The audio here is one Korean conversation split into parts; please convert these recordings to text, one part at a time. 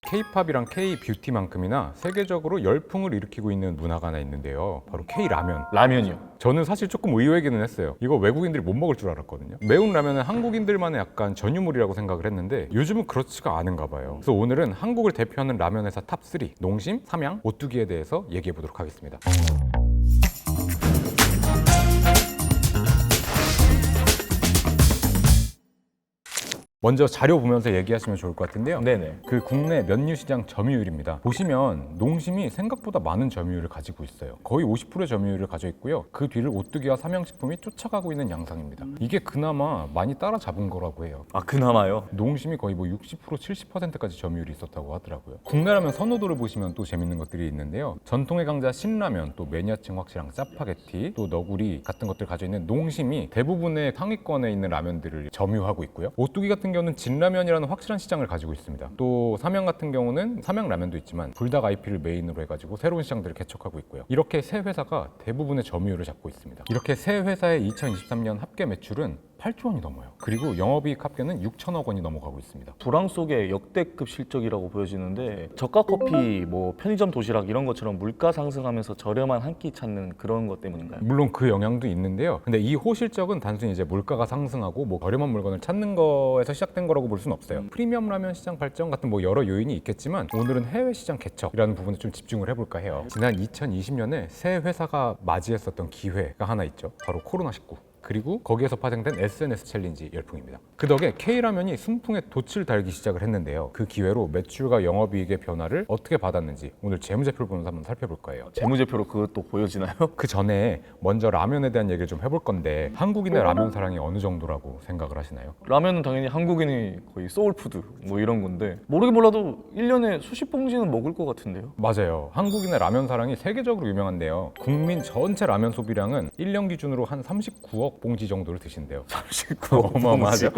K-팝이랑 K-뷰티만큼이나 세계적으로 열풍을 일으키고 있는 문화가 하나 있는데요. 바로 K-라면. 라면이요. 저는 사실 조금 의외기는 했어요. 이거 외국인들이 못 먹을 줄 알았거든요. 매운 라면은 한국인들만의 약간 전유물이라고 생각을 했는데 요즘은 그렇지가 않은가 봐요. 그래서 오늘은 한국을 대표하는 라면 회사 탑3 농심, 삼양, 오뚜기에 대해서 얘기해 보도록 하겠습니다. 먼저 자료 보면서 얘기하시면 좋을 것 같은데요. 네네. 그 국내 면류 시장 점유율입니다. 보시면 농심이 생각보다 많은 점유율을 가지고 있어요. 거의 50%의 점유율을 가져 있고요. 그 뒤를 오뚜기와 삼양식품이 쫓아가고 있는 양상입니다. 이게 그나마 많이 따라잡은 거라고 해요. 아, 그나마요? 농심이 거의 뭐 60%, 70%까지 점유율이 있었다고 하더라고요. 국내 라면 선호도를 보시면 또 재밌는 것들이 있는데요. 전통의 강자 신라면, 또 매니아층 확실한 짜파게티, 또 너구리 같은 것들 가지고 있는 농심이 대부분의 상위권에 있는 라면들을 점유하고 있고요. 오뚜기 같은 경우는 진라면이라는 확실한 시장을 가지고 있습니다. 또 삼양 같은 경우는 삼양라면도 있지만 불닭 IP를 메인으로 해가지고 새로운 시장들을 개척하고 있고요. 이렇게 세 회사가 대부분의 점유율을 잡고 있습니다. 이렇게 세 회사의 2023년 합계 매출은 8조 원이 넘어요. 그리고 영업이익 합계는 6천억 원이 넘어가고 있습니다. 불황 속의 역대급 실적이라고 보여지는데 저가 커피, 뭐 편의점 도시락 이런 것처럼 물가 상승하면서 저렴한 한 끼 찾는 그런 것 때문인가요? 물론 그 영향도 있는데요. 근데 이 호실적은 단순히 이제 물가가 상승하고 뭐 저렴한 물건을 찾는 거에서 시작된 거라고 볼 수는 없어요. 프리미엄 라면 시장 발전 같은 뭐 여러 요인이 있겠지만 오늘은 해외 시장 개척이라는 부분에 좀 집중을 해볼까 해요. 지난 2020년에 새 회사가 맞이했었던 기회가 하나 있죠. 바로 코로나19. 그리고 거기에서 파생된 SNS 챌린지 열풍입니다. 그 덕에 K라면이 순풍의 돛을 달기 시작을 했는데요. 그 기회로 매출과 영업이익의 변화를 어떻게 받았는지 오늘 재무제표를 보면서 한번 살펴볼 거예요. 재무제표로 그것도 보여지나요? 그 전에 먼저 라면에 대한 얘기를 좀 해볼 건데 한국인의 라면 사랑이 어느 정도라고 생각을 하시나요? 라면은 당연히 한국인이 거의 소울푸드 뭐 이런 건데 모르긴 몰라도 1년에 수십 봉지는 먹을 것 같은데요? 맞아요. 한국인의 라면 사랑이 세계적으로 유명한데요. 국민 전체 라면 소비량은 1년 기준으로 한 39억 봉지 정도를 드신대요. 39억 어마어마하죠.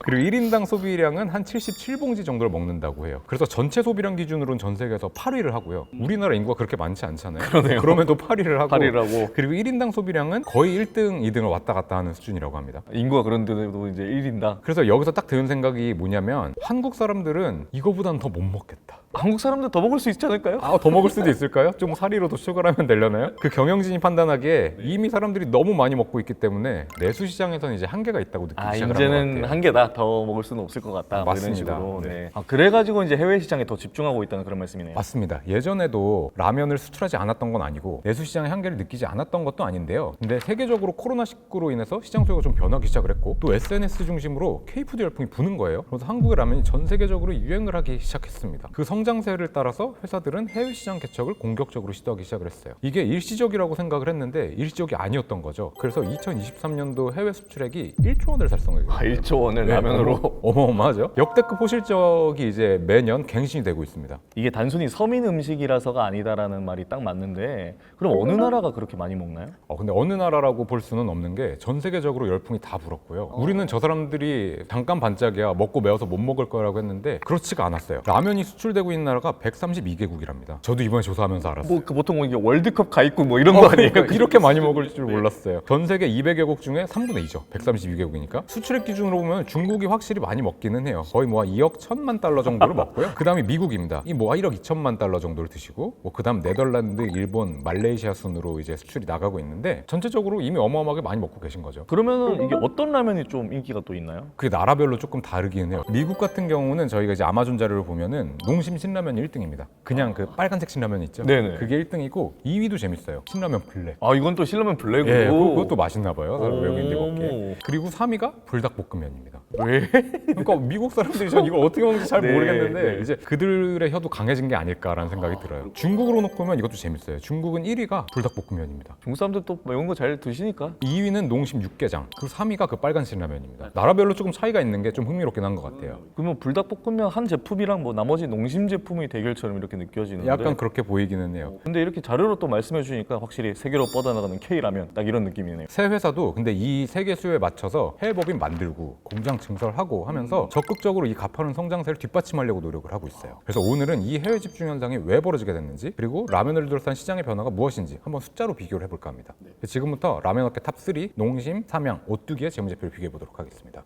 그리고 1인당 소비량은 한 77봉지 정도를 먹는다고 해요. 그래서 전체 소비량 기준으로는 전 세계에서 8위를 하고요. 우리나라 인구가 그렇게 많지 않잖아요. 그러네요. 그럼에도 8위를 하고 8위라고. 그리고 1인당 소비량은 거의 1등, 2등을 왔다 갔다 하는 수준이라고 합니다. 인구가 그런데도 이제 1인당. 그래서 여기서 딱 드는 생각이 뭐냐면 한국 사람들은 이거보단 더 못 먹겠다. 한국 사람들 더 먹을 수 있지 않을까요? 더 먹을 수도 있을까요? 좀 사리로 더 추가하면 되려나요? 그 경영진이 판단하기에 이미 사람들이 너무 많이 먹고 있기 때문에 내수 시장에서는 이제 한계가 있다고 느끼기 시작을 한 것 이제는 같아요. 한계다. 더 먹을 수는 없을 것 같다. 뭐 이런 맞습니다. 식으로. 네. 네. 그래가지고 이제 해외 시장에 더 집중하고 있다는 그런 말씀이네요. 맞습니다. 예전에도 라면을 수출하지 않았던 건 아니고 내수 시장의 한계를 느끼지 않았던 것도 아닌데요. 근데 세계적으로 코로나19로 인해서 시장 수요가 좀 변하기 시작을 했고 또 SNS 중심으로 K푸드 열풍이 부는 거예요. 그래서 한국의 라면이 전 세계적으로 유행을 하기 시작했습니다. 그 성장세를 따라서 회사들은 해외 시장 개척을 공격적으로 시도하기 시작을 했어요. 이게 일시적이라고 생각을 했는데 일시적이 아니었던 거죠. 그래서 2023년도 해외 수출액이 1조 원을 달성했어요. 1조 원을 라면으로. 어마어마하죠. 역대급 호실적이 이제 매년 갱신이 되고 있습니다. 이게 단순히 서민 음식이라서가 아니다라는 말이 딱 맞는데 그럼 어느 나라가 그렇게 많이 먹나요? 근데 어느 나라라고 볼 수는 없는 게 전 세계적으로 열풍이 다 불었고요. 우리는 저 사람들이 잠깐 반짝이야 먹고 매워서 못 먹을 거라고 했는데 그렇지가 않았어요. 라면이 수출되고 있는 나라가 132개국이랍니다. 저도 이번에 조사하면서 알았어요. 뭐 그 보통 이게 월드컵 가입국 뭐 이런 거 아니에요? 그러니까 이렇게 많이 먹을 줄 몰랐어요. 전 세계 200개국 중에 3분의 2죠. 132개국이니까. 수출액 기준으로 보면 중국이 확실히 많이 먹기는 해요. 거의 뭐 2억 1천만 달러 정도를 먹고요. 그 다음이 미국입니다. 이 뭐 1억 2천만 달러 정도를 드시고 그 다음 네덜란드, 일본, 말레이시아 순으로 이제 수출이 나가고 있는데 전체적으로 이미 어마어마하게 많이 먹고 계신 거죠. 그러면은 이게 어떤 라면이 좀 인기가 또 있나요? 그게 나라별로 조금 다르긴 해요. 미국 같은 경우는 저희가 이제 아마존 자료를 보면은 농심 신라면이 1등입니다. 그냥 그 빨간색 신라면 있죠? 네네. 그게 1등이고 2위도 재밌어요. 신라면 블랙. 이건 또 신라면 블랙으로. 예, 그것도 맛있나 봐요. 오. 외국인들이 먹기에. 그리고 3위가 불닭볶음면입니다. 왜? 그러니까 미국 사람들이 전 이걸 어떻게 먹는지 잘 네, 모르겠는데 네. 이제 그들의 혀도 강해진 게 아닐까라는 생각이 들어요. 중국으로 놓고 보면 이것도 재밌어요. 중국은 1위가 불닭볶음면입니다. 중국 사람들 또 매운 거 잘 드시니까. 2위는 농심 육개장, 그리고 3위가 그 빨간 신라면입니다. 나라별로 조금 차이가 있는 게 좀 흥미롭긴 한 것 같아요. 그러면 불닭볶음면 한 제품이랑 뭐 나머지 농심 제품의 대결처럼 이렇게 느껴지는데. 약간 그렇게 보이기는 해요. 근데 이렇게 자료로 또 말씀해 주니까 확실히 세계로 뻗어나가는 K라면 딱 이런 느낌이네요. 새 회사도 근데 이 세계 수요에 맞춰서 해외 법인 만들고 공장 증설하고 하면서 적극적으로 이 가파른 성장세를 뒷받침하려고 노력을 하고 있어요. 그래서 오늘은 이 해외 집중 현상이 왜 벌어지게 됐는지 그리고 라면을 둘러싼 시장의 변화가 무엇인지 한번 숫자로 비교를 해볼까 합니다. 지금부터 라면 업계 탑3 농심, 삼양, 오뚜기의 재무제표를 비교해 보도록 하겠습니다.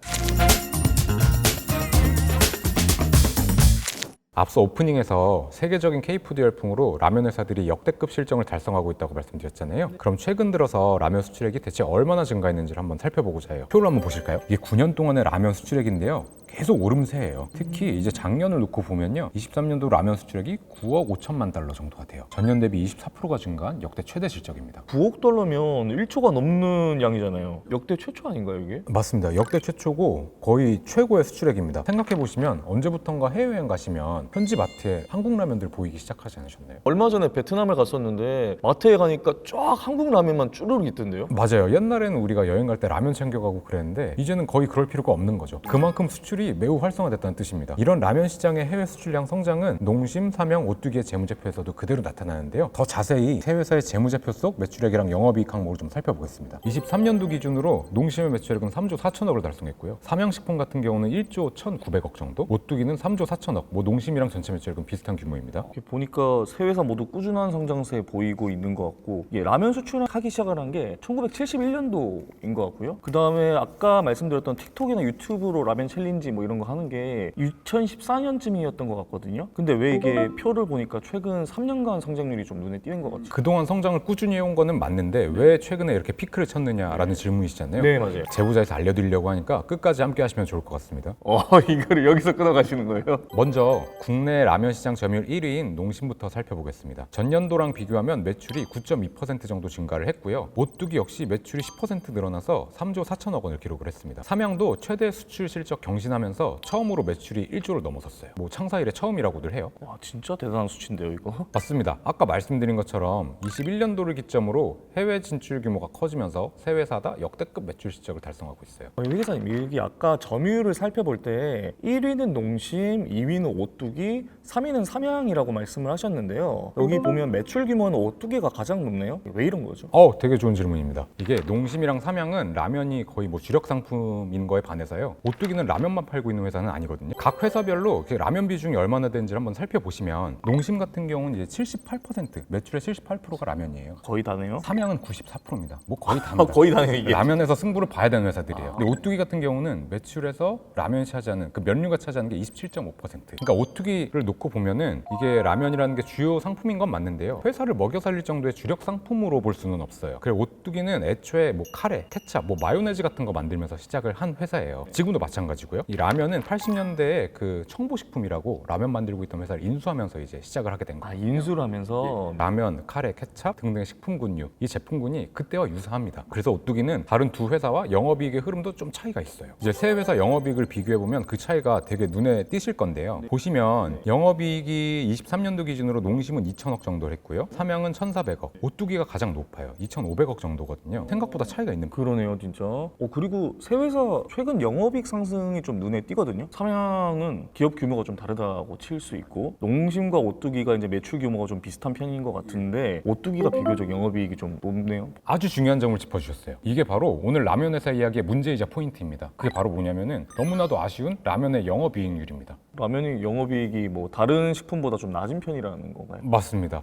앞서 오프닝에서 세계적인 K푸드 열풍으로 라면 회사들이 역대급 실적을 달성하고 있다고 말씀드렸잖아요. 그럼 최근 들어서 라면 수출액이 대체 얼마나 증가했는지를 한번 살펴보고자 해요. 표를 한번 보실까요? 이게 9년 동안의 라면 수출액인데요. 계속 오름세예요. 특히 이제 작년을 놓고 보면요. 23년도 라면 수출액이 9억 5천만 달러 정도가 돼요. 전년 대비 24%가 증가한 역대 최대 실적입니다. 9억 달러면 1조가 넘는 양이잖아요. 역대 최초 아닌가요, 이게? 맞습니다. 역대 최초고 거의 최고의 수출액입니다. 생각해보시면 언제부턴가 해외여행 가시면 현지 마트에 한국 라면들 보이기 시작하지 않으셨나요? 얼마 전에 베트남을 갔었는데 마트에 가니까 쫙 한국 라면만 쭈르륵 있던데요? 맞아요. 옛날에는 우리가 여행 갈 때 라면 챙겨가고 그랬는데 이제는 거의 그럴 필요가 없는 거죠. 그만큼 수출이 매우 활성화됐다는 뜻입니다. 이런 라면 시장의 해외 수출량 성장은 농심, 삼양, 오뚜기의 재무제표에서도 그대로 나타나는데요. 더 자세히 세 회사의 재무제표 속 매출액이랑 영업이익 항목을 좀 살펴보겠습니다. 23년도 기준으로 농심의 매출액은 3조 4천억을 달성했고요. 삼양식품 같은 경우는 1조 1,900억 정도, 오뚜기는 3조 4천억, 농심이랑 전체 매출액은 비슷한 규모입니다. 이렇게 보니까 세 회사 모두 꾸준한 성장세 보이고 있는 것 같고, 이게 라면 수출을 하기 시작을 한 게 1971년도인 것 같고요. 그 다음에 아까 말씀드렸던 틱톡이나 유튜브로 라면 챌린지 뭐 이런 거 하는 게 2014년쯤이었던 것 같거든요. 근데 왜 이게 표를 보니까 최근 3년간 성장률이 좀 눈에 띄는 것 같죠? 그동안 성장을 꾸준히 해온 거는 맞는데 왜 최근에 이렇게 피크를 쳤느냐라는 질문이시잖아요. 네, 맞아요. 제보자에서 알려드리려고 하니까 끝까지 함께 하시면 좋을 것 같습니다. 이거를 여기서 끊어가시는 거예요? 먼저 국내 라면 시장 점유율 1위인 농심부터 살펴보겠습니다. 전년도랑 비교하면 매출이 9.2% 정도 증가를 했고요. 오뚜기 역시 매출이 10% 늘어나서 3조 4천억 원을 기록을 했습니다. 삼양도 최대 수출 실적 경신하면서 처음으로 매출이 1조를 넘어섰어요. 창사 이래 처음이라고들 해요. 와, 진짜 대단한 수치인데요, 이거? 맞습니다. 아까 말씀드린 것처럼 21년도를 기점으로 해외 진출 규모가 커지면서 세 회사 다 역대급 매출 실적을 달성하고 있어요. 유 기사님, 여기 아까 점유율을 살펴볼 때 1위는 농심, 2위는 오뚜기, 3위는 삼양이라고 말씀을 하셨는데요. 여기 보면 매출 규모는 오뚜기가 가장 높네요. 왜 이런 거죠? 되게 좋은 질문입니다. 이게 농심이랑 삼양은 라면이 거의 주력 상품인 거에 반해서요. 오뚜기는 라면만 팔고 있는 회사는 아니거든요. 각 회사별로 라면 비중이 얼마나 되는지를 한번 살펴보시면 농심 같은 경우는 이제 78%, 매출의 78%가 라면이에요. 거의 다네요. 삼양은 94%입니다. 거의 다입니다. 거의 다네요, 이게. 라면에서 승부를 봐야 되는 회사들이에요. 근데 오뚜기 같은 경우는 매출에서 라면이 차지하는 면류가 차지하는 게 27.5%. 그러니까 오뚜기를 놓고 보면은 이게 라면이라는 게 주요 상품인 건 맞는데요. 회사를 먹여 살릴 정도의 주력 상품으로 볼 수는 없어요. 그리고 오뚜기는 애초에 카레, 케찹, 마요네즈 같은 거 만들면서 시작을 한 회사예요. 지금도 마찬가지고요. 이 라면은 80년대에 청보식품이라고 라면 만들고 있던 회사를 인수하면서 이제 시작을 하게 된 거예요. 인수를 하면서 라면, 카레, 케찹 등등의 식품군류, 이 제품군이 그때와 유사합니다. 그래서 오뚜기는 다른 두 회사와 영업이익의 흐름도 좀 차이가 있어요. 이제 세 회사 영업이익을 비교해보면 그 차이가 되게 눈에 띄실 건데요. 보시면 영업이익이 23년도 기준으로 농심은 2천억 정도를 했고요. 삼양은 1,400억, 오뚜기가 가장 높아요. 2,500억 정도거든요. 생각보다 차이가 있는 거예요. 그러네요, 진짜. 그리고 세 회사 최근 영업이익 상승이 좀 눈에 띄거든요. 삼양은 기업 규모가 좀 다르다고 칠 수 있고, 농심과 오뚜기가 이제 매출 규모가 좀 비슷한 편인 것 같은데 오뚜기가 비교적 영업이익이 좀 높네요. 아주 중요한 점을 짚어주셨어요. 이게 바로 오늘 라면 회사 이야기의 문제이자 포인트입니다. 그게 바로 뭐냐면은 너무나도 아쉬운 라면의 영업이익률입니다. 라면이 영업이익이 다른 식품보다 좀 낮은 편이라는 건가요? 맞습니다.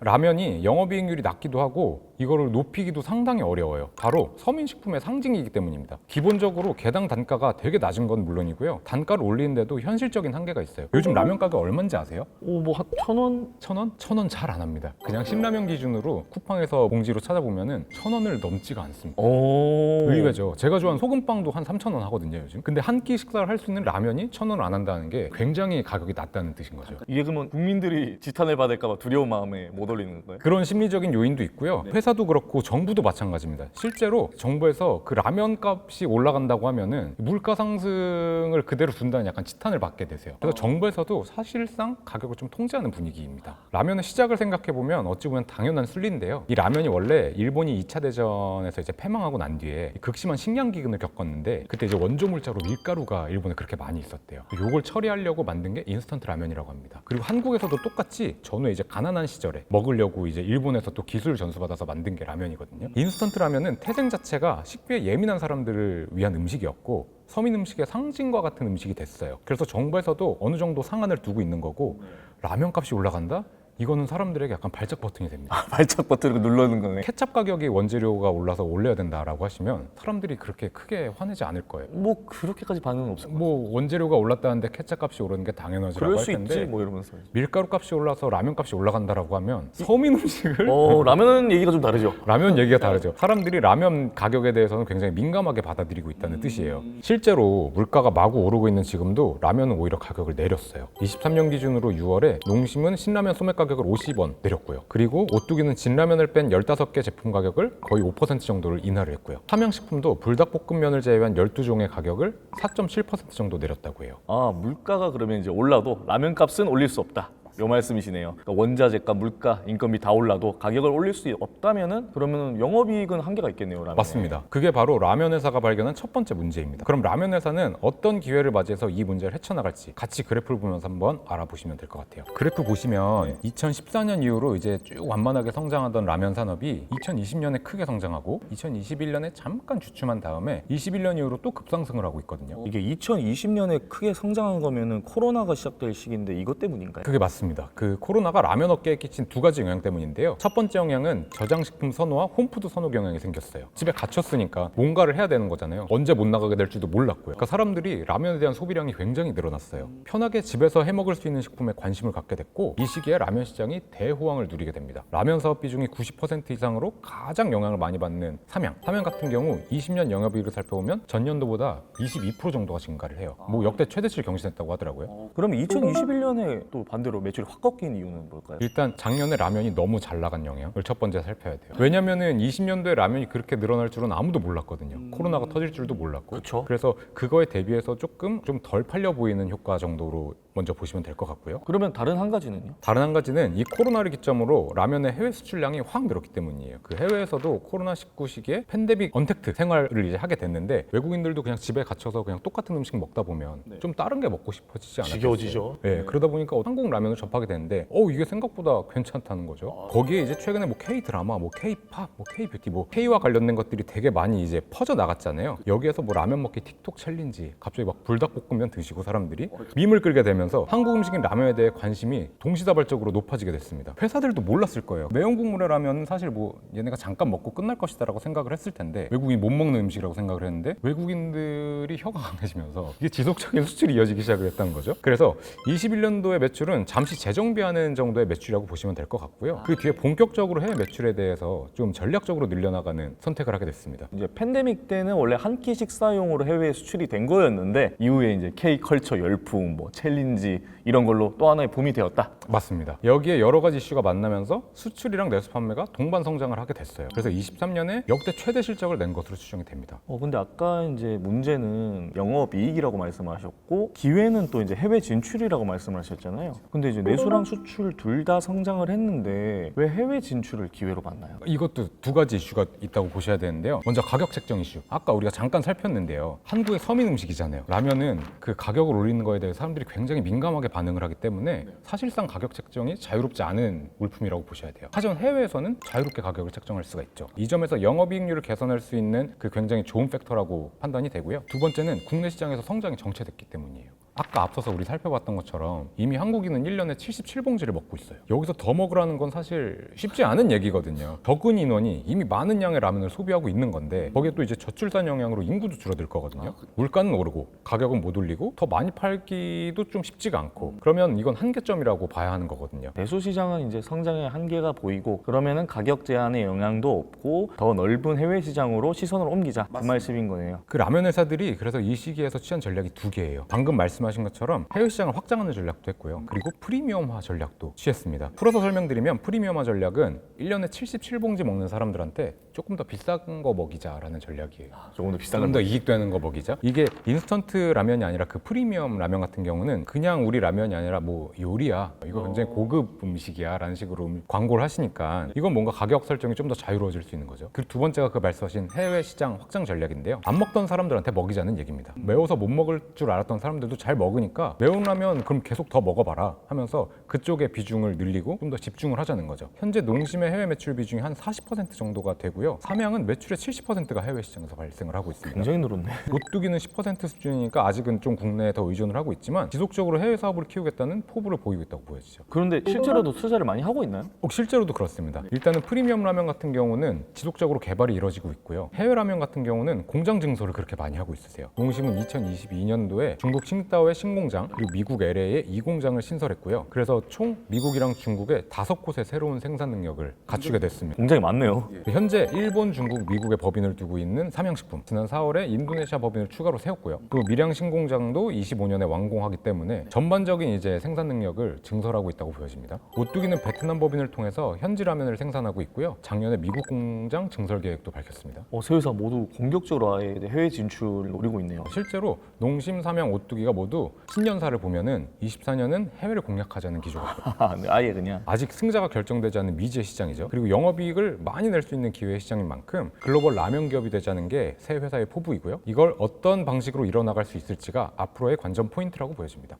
라면이 영업이익률이 낮기도 하고 이거를 높이기도 상당히 어려워요. 바로 서민식품의 상징이기 때문입니다. 기본적으로 개당 단가가 되게 낮은 건 물론이고요. 단가를 올리는데도 현실적인 한계가 있어요. 요즘 라면 가격 얼마인지 아세요? 한 1,000원? 1,000원? 1,000원 잘 안 합니다. 그냥 신라면 기준으로 쿠팡에서 봉지로 찾아보면은 1,000원을 넘지가 않습니다. 의외죠. 제가 좋아하는 소금빵도 한 3,000원 하거든요, 요즘. 근데 한 끼 식사를 할 수 있는 라면이 1,000원을 안 한다는 게 굉장히 가격이 낮다는 뜻인 거죠. 이게 그러면 국민들이 지탄을 받을까 봐 두려운 마음에 못 올리는 거예요? 그런 심리적인 요인도 있고요. 회사도 그렇고 정부도 마찬가지입니다. 실제로 정부에서 그 라면 값이 올라간다고 하면은 물가 상승을 그대로 둔다는 약간 지탄을 받게 되세요. 그래서 정부에서도 사실상 가격을 좀 통제하는 분위기입니다. 라면의 시작을 생각해 보면 어찌 보면 당연한 순리인데요. 이 라면이 원래 일본이 2차 대전에서 이제 패망하고 난 뒤에 극심한 식량 기근을 겪었는데 그때 이제 원조 물자로 밀가루가 일본에 그렇게 많이 있었대요. 요걸 처리하려고 만든 게 인스턴트 라면이라고 합니다. 그리고 한국에서도 똑같이 전후에 이제 가난한 시절에 먹으려고 이제 일본에서 또 기술 전수받아서 만든 게 라면이거든요. 인스턴트 라면은 태생 자체가 식비에 예민한 사람들을 위한 음식이었고 서민 음식의 상징과 같은 음식이 됐어요. 그래서 정부에서도 어느 정도 상한을 두고 있는 거고 라면 값이 올라간다? 이거는 사람들에게 약간 발작 버튼이 됩니다. 발작 버튼을 누르는 거네. 케찹 가격이 원재료가 올라서 올려야 된다라고 하시면 사람들이 그렇게 크게 화내지 않을 거예요. 뭐 그렇게까지 반응은 없을 것 뭐 원재료가 올랐다는데 케찹 값이 오르는 게 당연하지라고 그럴 할 수 텐데 있지 뭐 이러면서. 밀가루 값이 올라서 라면 값이 올라간다라고 하면 서민 음식을 라면은 얘기가 좀 다르죠. 라면 얘기가 다르죠. 사람들이 라면 가격에 대해서는 굉장히 민감하게 받아들이고 있다는 뜻이에요. 실제로 물가가 마구 오르고 있는 지금도 라면은 오히려 가격을 내렸어요. 23년 기준으로 6월에 농심은 신라면 소매 가격을 50원 내렸고요. 그리고 오뚜기는 진라면을 뺀 15개 제품 가격을 거의 5% 정도를 인하를 했고요. 삼양식품도 불닭볶음면을 제외한 12종의 가격을 4.7% 정도 내렸다고 해요. 아, 물가가 그러면 이제 올라도 라면 값은 올릴 수 없다. 요 말씀이시네요. 그러니까 원자재값, 물가, 인건비 다 올라도 가격을 올릴 수 없다면은 그러면은 영업이익은 한계가 있겠네요. 라면에. 맞습니다. 그게 바로 라면 회사가 발견한 첫 번째 문제입니다. 그럼 라면 회사는 어떤 기회를 맞이해서 이 문제를 헤쳐나갈지 같이 그래프를 보면서 한번 알아보시면 될 것 같아요. 그래프 보시면 2014년 이후로 이제 쭉 완만하게 성장하던 라면 산업이 2020년에 크게 성장하고 2021년에 잠깐 주춤한 다음에 21년 이후로 또 급상승을 하고 있거든요. 이게 2020년에 크게 성장한 거면은 코로나가 시작될 시기인데 이것 때문인가요? 그게 맞습니다. 그 코로나가 라면 업계에 끼친 두 가지 영향 때문인데요. 첫 번째 영향은 저장식품 선호와 홈푸드 선호 경향이 생겼어요. 집에 갇혔으니까 뭔가를 해야 되는 거잖아요. 언제 못 나가게 될지도 몰랐고요. 그러니까 사람들이 라면에 대한 소비량이 굉장히 늘어났어요. 편하게 집에서 해 먹을 수 있는 식품에 관심을 갖게 됐고 이 시기에 라면 시장이 대호황을 누리게 됩니다. 라면 사업 비중이 90% 이상으로 가장 영향을 많이 받는 삼양 같은 경우 20년 영업이익을 살펴보면 전년도보다 22% 정도가 증가를 해요. 뭐 역대 최대치를 경신했다고 하더라고요. 그럼 2021년에 또 반대로 매출이 확 꺾인 이유는 뭘까요? 일단 작년에 라면이 너무 잘 나간 영향을 첫 번째 살펴야 돼요. 왜냐면은 20년도에 라면이 그렇게 늘어날 줄은 아무도 몰랐거든요. 코로나가 터질 줄도 몰랐고. 그쵸. 그래서 그거에 대비해서 조금 좀 덜 팔려 보이는 효과 정도로 먼저 보시면 될 것 같고요. 그러면 다른 한 가지는요? 다른 한 가지는 이 코로나를 기점으로 라면의 해외 수출량이 확 늘었기 때문이에요. 그 해외에서도 코로나19 시기에 팬데믹 언택트 생활을 이제 하게 됐는데 외국인들도 그냥 집에 갇혀서 그냥 똑같은 음식 먹다 보면 좀 다른 게 먹고 싶어지지 않았어요? 지겨워지죠. 네, 그러다 보니까 한국 라면을 접하게 되는데 이게 생각보다 괜찮다는 거죠. 거기에 이제 최근에 뭐 K 드라마, 뭐 K 팝, 뭐 K 뷰티, 뭐 K와 관련된 것들이 되게 많이 이제 퍼져 나갔잖아요. 여기에서 뭐 라면 먹기 틱톡 챌린지, 갑자기 막 불닭볶음면 드시고 사람들이 밈을 끌게 되면서 한국 음식인 라면에 대해 관심이 동시다발적으로 높아지게 됐습니다. 회사들도 몰랐을 거예요. 매운 국물의 라면은 사실 뭐 얘네가 잠깐 먹고 끝날 것이다라고 생각을 했을 텐데 외국인이 못 먹는 음식이라고 생각을 했는데 외국인들이 혀가 강해지면서 이게 지속적인 수출이 이어지기 시작을 했다는 거죠. 그래서 21년도의 매출은 잠시 재정비하는 정도의 매출이라고 보시면 될 것 같고요. 그 뒤에 본격적으로 해외 매출에 대해서 좀 전략적으로 늘려나가는 선택을 하게 됐습니다. 이제 팬데믹 때는 원래 한 끼 식사용으로 해외에 수출이 된 거였는데 이후에 이제 K컬처 열풍, 뭐 챌린지 이런 걸로 또 하나의 붐이 되었다. 맞습니다. 여기에 여러 가지 이슈가 만나면서 수출이랑 내수 판매가 동반 성장을 하게 됐어요. 그래서 23년에 역대 최대 실적을 낸 것으로 추정이 됩니다. 근데 아까 이제 문제는 영업이익이라고 말씀하셨고 기회는 또 이제 해외 진출이라고 말씀하셨잖아요. 근데 이제 내수랑 수출 둘 다 성장을 했는데 왜 해외 진출을 기회로 봤나요? 이것도 두 가지 이슈가 있다고 보셔야 되는데요. 먼저 가격 책정 이슈. 아까 우리가 잠깐 살폈는데요. 한국의 서민 음식이잖아요. 라면은 그 가격을 올리는 거에 대해 사람들이 굉장히 민감하게 반응을 하기 때문에 사실상 가격 책정이 자유롭지 않은 물품이라고 보셔야 돼요. 하지만 해외에서는 자유롭게 가격을 책정할 수가 있죠. 이 점에서 영업이익률을 개선할 수 있는 그 굉장히 좋은 팩터라고 판단이 되고요. 두 번째는 국내 시장에서 성장이 정체됐기 때문이에요. 아까 앞서서 우리 살펴봤던 것처럼 이미 한국인은 1년에 77봉지를 먹고 있어요. 여기서 더 먹으라는 건 사실 쉽지 않은 얘기거든요. 적은 인원이 이미 많은 양의 라면을 소비하고 있는 건데 거기에 또 이제 저출산 영향으로 인구도 줄어들 거거든요. 물가는 오르고 가격은 못 올리고 더 많이 팔기도 좀 쉽지가 않고 그러면 이건 한계점이라고 봐야 하는 거거든요. 내수 시장은 이제 성장의 한계가 보이고 그러면은 가격 제한의 영향도 없고 더 넓은 해외 시장으로 시선을 옮기자 그 말씀인 거네요. 그 라면 회사들이 그래서 이 시기에서 취한 전략이 두 개예요. 방금 말씀하신 것처럼 해외 시장을 확장하는 전략도 했고요. 그리고 프리미엄화 전략도 취했습니다. 풀어서 설명드리면 프리미엄화 전략은 1년에 77봉지 먹는 사람들한테 조금 더 비싼 거 먹이자라는 전략이에요. 조금 더 비싼 조금 더 이익되는 거 먹이자. 이게 인스턴트 라면이 아니라 그 프리미엄 라면 같은 경우는 그냥 우리 라면이 아니라 뭐 요리야. 이거 굉장히 고급 음식이야 라는 식으로 광고를 하시니까 이건 뭔가 가격 설정이 좀 더 자유로워질 수 있는 거죠. 그리고 두 번째가 그 말씀하신 해외 시장 확장 전략인데요. 안 먹던 사람들한테 먹이자는 얘기입니다. 매워서 못 먹을 줄 알았던 사람들도 잘 먹으니까 매운 라면 그럼 계속 더 먹어봐라 하면서 그쪽의 비중을 늘리고 좀 더 집중을 하자는 거죠. 현재 농심의 해외 매출 비중이 한 40% 정도가 되고요. 수준이고요. 삼양은 매출의 70%가 해외 시장에서 발생을 하고 있습니다. 굉장히 늘었네. 오뚜기는 10% 수준이니까 아직은 좀 국내에 더 의존을 하고 있지만 지속적으로 해외 사업을 키우겠다는 포부를 보이고 있다고 보여지죠. 그런데 실제로도 투자를 많이 하고 있나요? 실제로도 그렇습니다. 일단은 프리미엄 라면 같은 경우는 지속적으로 개발이 이루어지고 있고요. 해외 라면 같은 경우는 공장 증설을 그렇게 많이 하고 있으세요. 농심은 2022년도에 중국 칭다오의 신공장 그리고 미국 LA에 2공장을 신설했고요. 그래서 총 미국이랑 중국에 5곳의 새로운 생산 능력을 갖추게 됐습니다. 굉장히 많네요. 현재 일본, 중국, 미국의 법인을 두고 있는 삼양식품, 지난 4월에 인도네시아 법인을 추가로 세웠고요. 또 밀양 신공장도 25년에 완공하기 때문에 전반적인 이제 생산 능력을 증설하고 있다고 보여집니다. 오뚜기는 베트남 법인을 통해서 현지 라면을 생산하고 있고요. 작년에 미국 공장 증설 계획도 밝혔습니다. 세 회사 모두 공격적으로 아예 해외 진출을 노리고 있네요. 실제로 농심, 삼양, 오뚜기가 모두 신년사를 보면은 24년은 해외를 공략하자는 기조가 네, 아예 그냥. 아직 승자가 결정되지 않은 미지의 시장이죠. 그리고 영업이익을 많이 낼 수 있는 기회의 시장인 만큼 글로벌 라면 기업이 되자는 게 새 회사의 포부이고요. 이걸 어떤 방식으로 이뤄나갈 수 있을지가 앞으로의 관전 포인트라고 보여집니다.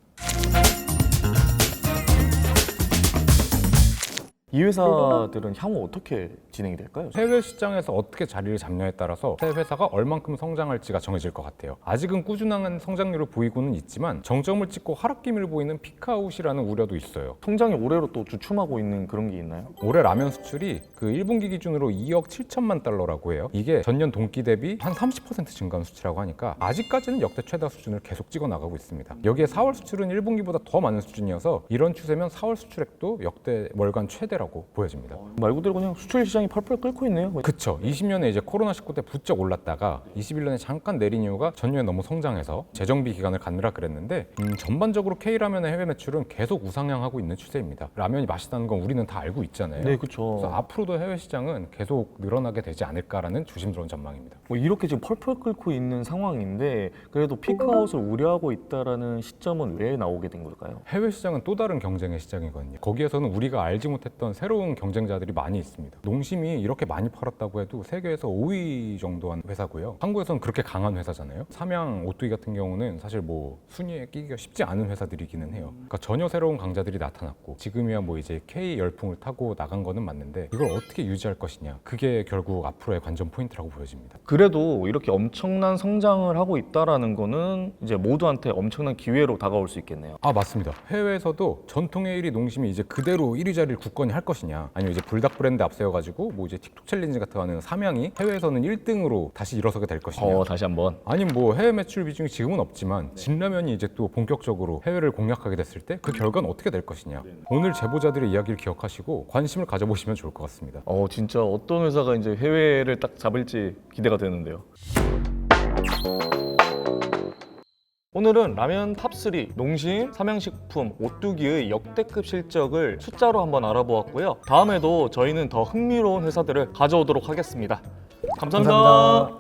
이 회사들은 향후 어떻게 진행이 될까요? 해외 시장에서 어떻게 자리를 잡냐에 따라서 새 회사가 얼만큼 성장할지가 정해질 것 같아요. 아직은 꾸준한 성장률을 보이고는 있지만 정점을 찍고 하락기미를 보이는 피크아웃이라는 우려도 있어요. 통장이 올해로 또 주춤하고 있는 그런 게 있나요? 올해 라면 수출이 그 1분기 기준으로 2억 7천만 달러라고 해요. 이게 전년 동기 대비 한 30% 증가한 수치라고 하니까 아직까지는 역대 최다 수준을 계속 찍어 나가고 있습니다. 여기에 4월 수출은 1분기보다 더 많은 수준이어서 이런 추세면 4월 수출액도 역대 월간 최대라고 보여집니다. 말 그대로 그냥 수출 시장이 펄펄 끓고 있네요. 그쵸. 20년에 이제 코로나19 때 부쩍 올랐다가 21년에 잠깐 내린 이유가 전년에 너무 성장해서 재정비 기간을 갖느라 그랬는데 전반적으로 K라면의 해외 매출은 계속 우상향하고 있는 추세입니다. 라면이 맛있다는 건 우리는 다 알고 있잖아요. 네, 그렇죠. 그래서 앞으로도 해외 시장은 계속 늘어나게 되지 않을까라는 조심스러운 전망입니다. 이렇게 지금 펄펄 끓고 있는 상황인데 그래도 피크아웃을 우려하고 있다라는 시점은 왜 나오게 된 걸까요? 해외 시장은 또 다른 경쟁의 시장이거든요. 거기에서는 우리가 알지 못했던 새로운 경쟁자들이 많이 있습니다. 농심이 이렇게 많이 팔았다고 해도 세계에서 5위 정도 한 회사고요. 한국에서는 그렇게 강한 회사잖아요. 삼양, 오뚜기 같은 경우는 사실 뭐 순위에 끼기가 쉽지 않은 회사들이기는 해요. 그러니까 전혀 새로운 강자들이 나타났고 지금이야 뭐 이제 K 열풍을 타고 나간 거는 맞는데 이걸 어떻게 유지할 것이냐. 그게 결국 앞으로의 관전 포인트라고 보여집니다. 그래도 이렇게 엄청난 성장을 하고 있다라는 거는 이제 모두한테 엄청난 기회로 다가올 수 있겠네요. 맞습니다. 해외에서도 전통의 1위 농심이 이제 그대로 1위 자리를 굳건히 할 것이냐 아니면 이제 불닭 브랜드 앞세워가지고 뭐 이제 틱톡 챌린지 같은 거 하는 삼양이 해외에서는 1등으로 다시 일어서게 될 것이냐 다시 한번. 아니면 뭐 해외 매출 비중이 지금은 없지만 진라면이 이제 또 본격적으로 해외를 공략하게 됐을 때 그 결과는 어떻게 될 것이냐 오늘 제보자들의 이야기를 기억하시고 관심을 가져보시면 좋을 것 같습니다. 진짜 어떤 회사가 이제 해외를 딱 잡을지 기대가 되는데요. 오늘은 라면 탑3 농심, 삼양식품, 오뚜기의 역대급 실적을 숫자로 한번 알아보았고요. 다음에도 저희는 더 흥미로운 회사들을 가져오도록 하겠습니다. 감사합니다.